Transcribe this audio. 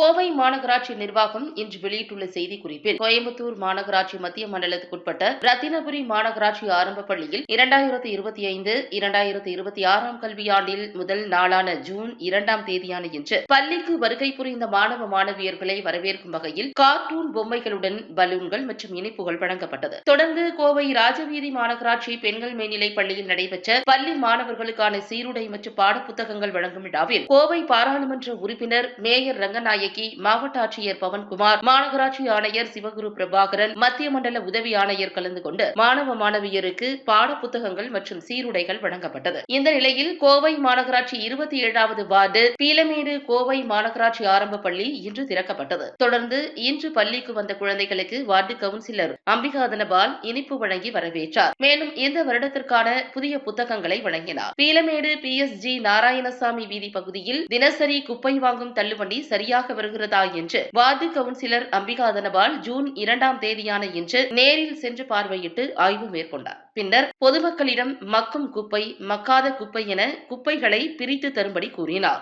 கோவை மாநகராட்சி நிர்வாகம் இன்று வெளியிட்டுள்ள செய்திக்குறிப்பில், கோயம்புத்தூர் மாநகராட்சி மத்திய மண்டலத்துக்குட்பட்ட ரத்தினபுரி மாநகராட்சி ஆரம்ப பள்ளியில் 2025-2026 கல்வியாண்டில் முதல் நாளான ஜூன் 2ஆம் தேதியான இன்று பள்ளிக்கு வருகை புரிந்த மாணவ மாணவியர்களை வரவேற்கும் வகையில் கார்ட்டூன் பொம்மைகளுடன் பலூன்கள் மற்றும் இனிப்புகள் வழங்கப்பட்டது. தொடர்ந்து கோவை ராஜவீதி மாநகராட்சி பெண்கள் மேல்நிலைப் பள்ளியில் நடைபெற்ற பள்ளி மாணவர்களுக்கான சீருடை மற்றும் பாடப்புத்தகங்கள் வழங்கும் விழாவில் கோவை பாராளுமன்ற உறுப்பினர் மேயர் ரங்கநாயகி, மாவட்ட ஆட்சியர் பவன்குமார், மாநகராட்சி ஆணையர் சிவகுரு பிரபாகரன், மத்திய மண்டல உதவி ஆணையர் கலந்து கொண்டு மாணவ மாணவியருக்கு பாடப்புத்தகங்கள் மற்றும் சீருடைகள் வழங்கப்பட்டது. இந்த நிலையில் கோவை மாநகராட்சி 27வது வார்டு பீலமேடு கோவை மாநகராட்சி ஆரம்ப பள்ளி இன்று திறக்கப்பட்டது. தொடர்ந்து இன்று பள்ளிக்கு வந்த குழந்தைகளுக்கு வார்டு கவுன்சிலர் அம்பிகாதனபால் இனிப்பு வழங்கி வரவேற்றார். மேலும் இந்த வருடத்திற்கான புதிய புத்தகங்களை வழங்கினார். பீலமேடு PSG நாராயணசாமி வீதி பகுதியில் தினசரி குப்பை வாங்கும் தள்ளுவண்டி சரியாக வருகிறதா என்று வார்டு கவுன்சிலர் அம்பிகாதனபால் ஜூன் 2ஆம் தேதியான இன்று நேரில் சென்று பார்வையிட்டு ஆய்வு மேற்கொண்டார். பின்னர் பொதுமக்களிடம் மக்கும் குப்பை, மக்காத குப்பை என குப்பைகளை பிரித்து தரும்படி கூறினார்.